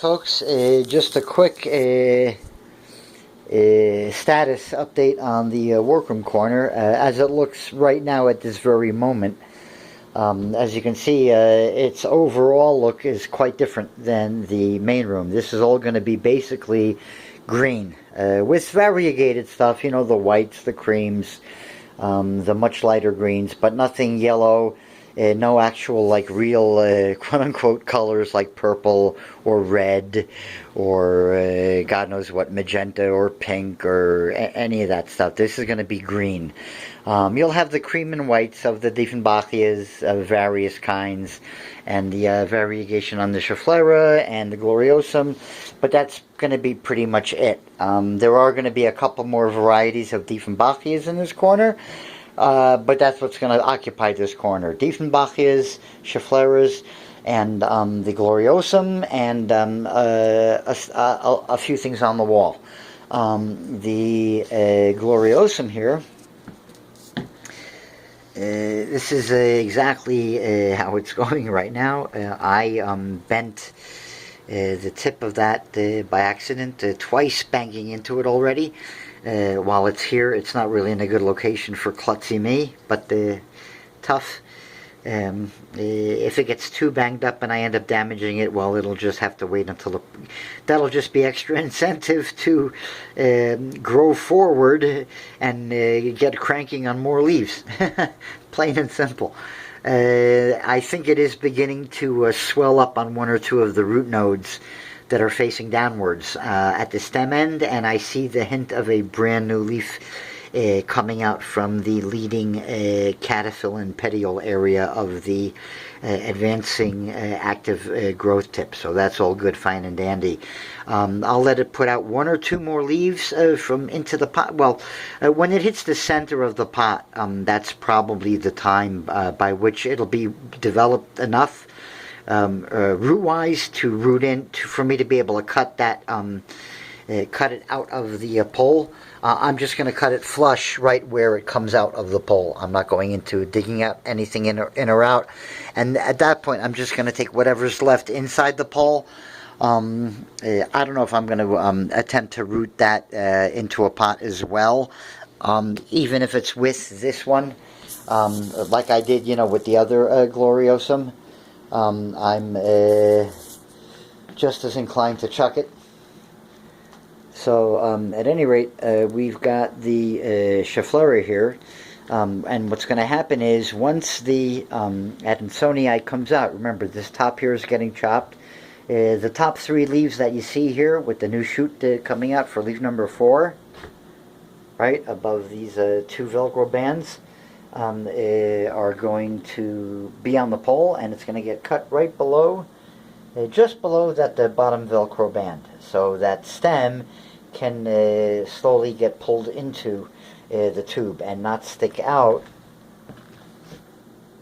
folks, just a quick status update on the workroom corner as it looks right now at this very moment. As you can see, its overall look is quite different than the main room. This is all going to be basically green with variegated stuff, you know, the whites, the creams, the much lighter greens, but nothing yellow. No actual, like, real quote-unquote colors like purple or red or God knows what, magenta or pink or any of that stuff. This is going to be green. You'll have the cream and whites of the Dieffenbachias of various kinds and the variegation on the Schefflera and the gloriosum, but that's going to be pretty much it. There are going to be a couple more varieties of Dieffenbachias in this corner. But that's what's going to occupy this corner. Dieffenbachias, Scheffleras, and the gloriosum, and a few things on the wall. The gloriosum here, this is exactly how it's going right now. I bent the tip of that by accident, twice banging into it already. While it's here, it's not really in a good location for klutzy me, but tough. If it gets too banged up and I end up damaging it, well, it'll just have to wait until that'll just be extra incentive to grow forward and get cranking on more leaves. Plain and simple. I think it is beginning to swell up on one or two of the root nodes that are facing downwards at the stem end, and I see the hint of a brand new leaf coming out from the leading cataphyll and petiole area of the advancing active growth tip. So that's all good, fine and dandy. I'll let it put out one or two more leaves from into the pot. Well, when it hits the center of the pot, that's probably the time by which it'll be developed enough root-wise to root in for me to be able to cut that, cut it out of the pole. I'm just going to cut it flush right where it comes out of the pole. I'm not going into digging out anything in or out. And at that point, I'm just going to take whatever's left inside the pole. I don't know if I'm going to attempt to root that into a pot as well, even if it's with this one, like I did, you know, with the other gloriosum. I'm just as inclined to chuck it. So at any rate, we've got the Schefflera here, and what's going to happen is once the adensonii comes out, remember this top here is getting chopped. The top three leaves that you see here with the new shoot coming out for leaf number 4, right above these two Velcro bands, are going to be on the pole, and it's going to get cut right below, just below that bottom Velcro band, so that stem can slowly get pulled into the tube and not stick out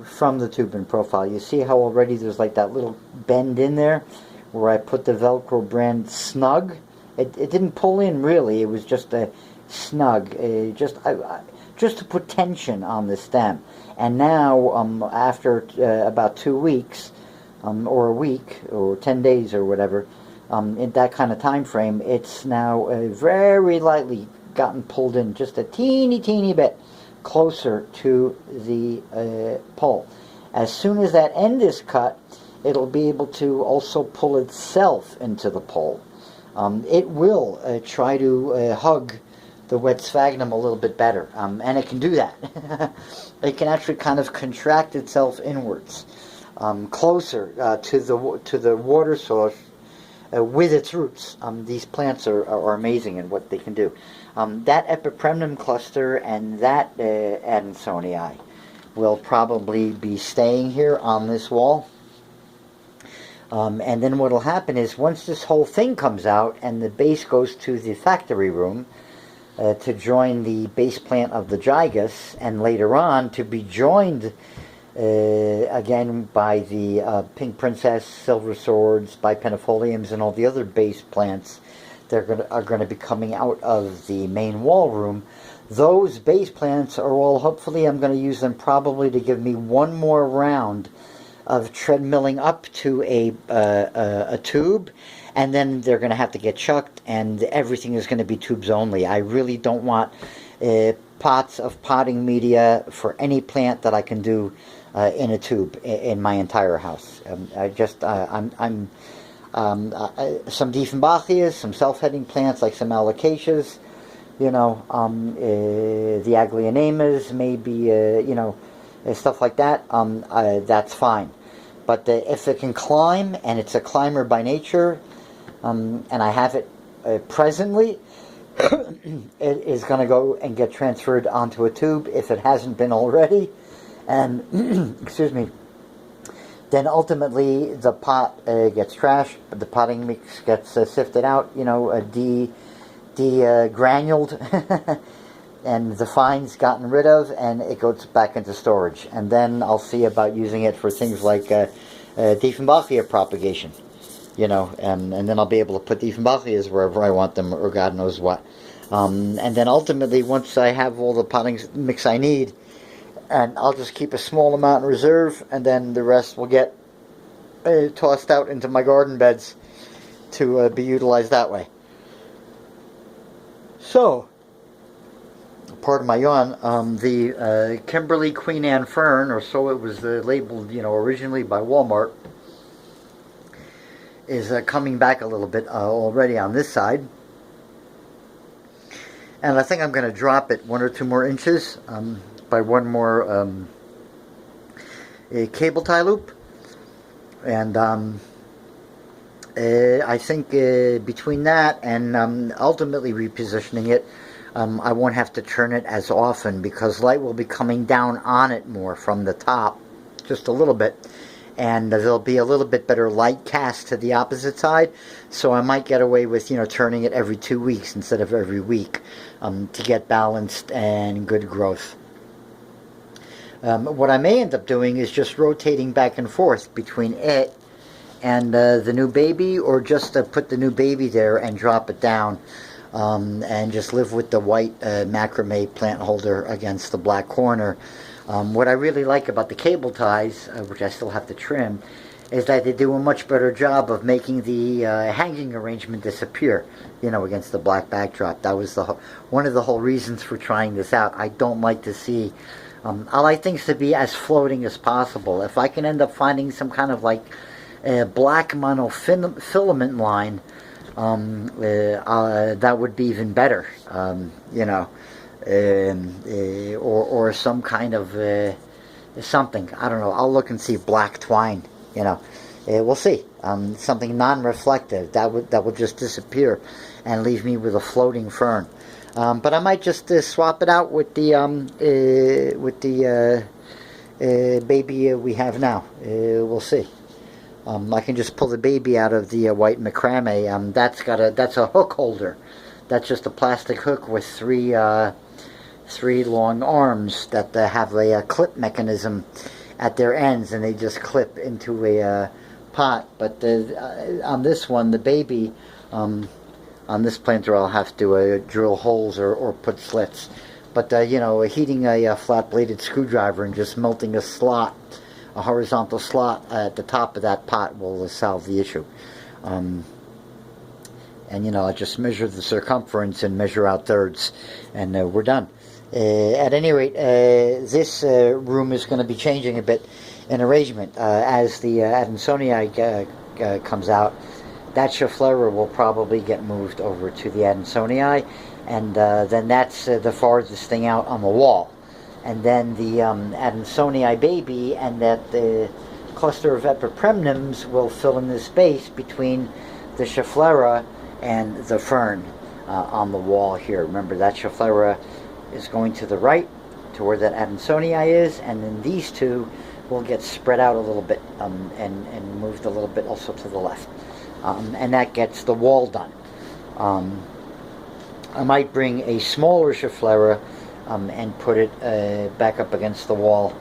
from the tube in profile. You see how already there's like that little bend in there where I put the Velcro brand snug? It didn't pull in really, it was just a snug, just to put tension on the stem. And now, after about 2 weeks, or a week, or 10 days or whatever, in that kind of time frame, it's now very lightly gotten pulled in just a teeny bit closer to the pole. As soon as that end is cut, it'll be able to also pull itself into the pole. It will try to hug the wet sphagnum a little bit better, and it can do that. It can actually kind of contract itself inwards, closer to the water source with its roots. These plants are amazing in what they can do. That epipremnum cluster and that adensonii will probably be staying here on this wall. And then what will happen is once this whole thing comes out and the base goes to the factory room to join the base plant of the gigas, and later on to be joined again by the pink princess, silver swords, bipennifoliums, and all the other base plants that are going to be coming out of the main wall room. Those base plants are all, hopefully I'm going to use them probably to give me one more round of treadmilling up to a tube, and then they're going to have to get chucked, and everything is going to be tubes only. I really don't want pots of potting media for any plant that I can do in a tube in my entire house. I'm some Dieffenbachias, some self-heading plants like some alocasias, the aglionemas, maybe stuff like that. That's fine. But if it can climb, and it's a climber by nature, and I have it presently, it is going to go and get transferred onto a tube if it hasn't been already. And, excuse me, then ultimately the pot gets trashed, the potting mix gets sifted out, granuled, and the fine's gotten rid of, and it goes back into storage. And then I'll see about using it for things like Dieffenbachia propagation, and then I'll be able to put Dieffenbachias wherever I want them, or God knows what. And then ultimately, once I have all the potting mix I need, and I'll just keep a small amount in reserve, and then the rest will get tossed out into my garden beds to be utilized that way. So, pardon my yawn, the Kimberly Queen Anne fern, or so it was labeled, originally by Walmart, is coming back a little bit already on this side. And I think I'm going to drop it 1 or 2 more inches by one more cable tie loop. And I think between that and ultimately repositioning it, I won't have to turn it as often, because light will be coming down on it more from the top, just a little bit, and there'll be a little bit better light cast to the opposite side. So I might get away with turning it every 2 weeks instead of every week, to get balanced and good growth. What I may end up doing is just rotating back and forth between it and the new baby, or just put the new baby there and drop it down, and just live with the white macrame plant holder against the black corner. What I really like about the cable ties, which I still have to trim, is that they do a much better job of making the hanging arrangement disappear, against the black backdrop. That was one of the whole reasons for trying this out. I don't like to see, I like things to be as floating as possible. If I can end up finding some kind of like black monofilament line, that would be even better, or some kind of something. I don't know. I'll look and see black twine. We'll see. Something non-reflective that would just disappear and leave me with a floating fern. But I might just swap it out with the baby we have now. We'll see. I can just pull the baby out of the white macrame. That's a hook holder. That's just a plastic hook with three long arms that have a clip mechanism at their ends, and they just clip into a pot. But on this one, the baby, on this planter, I'll have to drill holes or put slits. But heating a flat-bladed screwdriver and just melting a slot, a horizontal slot at the top of that pot, will solve the issue. And I just measure the circumference and measure out thirds, and we're done. At any rate, this room is going to be changing a bit in arrangement. As the adensonii comes out, that Schefflera will probably get moved over to the adensonii, and then that's the farthest thing out on the wall. And then the adensonii baby and that cluster of epipremnums will fill in the space between the Schefflera and the fern on the wall here. Remember, that Schefflera is going to the right, to where that adensonii is, and then these two will get spread out a little bit and moved a little bit also to the left. And that gets the wall done. I might bring a smaller Schefflera and put it back up against the wall.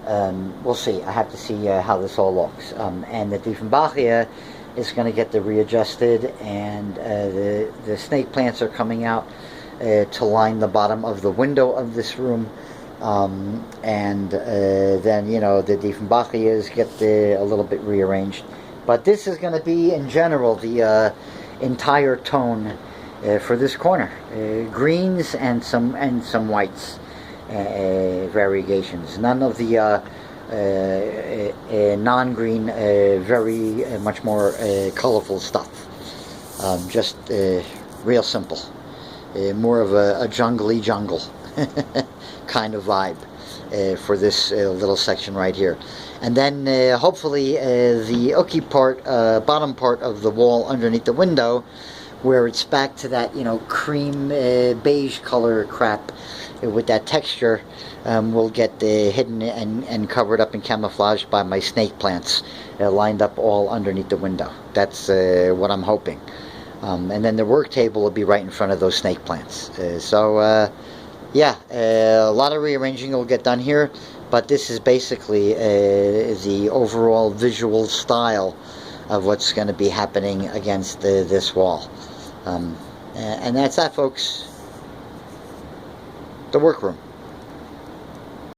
We'll see. I have to see how this all looks. And the Dieffenbachia is going to get the readjusted, and the snake plants are coming out to line the bottom of the window of this room. And then, the Dieffenbachias get a little bit rearranged, But this is going to be, in general, the entire tone for this corner. Greens and some whites variegations. None of the non-green, very much more colorful stuff. Just real simple. More of a jungly jungle kind of vibe for this little section right here. And then hopefully the ooky part, bottom part of the wall underneath the window, where it's back to that, you know, cream beige color crap with that texture, will get hidden and covered up and camouflaged by my snake plants lined up all underneath the window. That's what I'm hoping. And then the work table will be right in front of those snake plants. Yeah, a lot of rearranging will get done here, but this is basically the overall visual style of what's going to be happening against this wall. And that's that, folks. The workroom.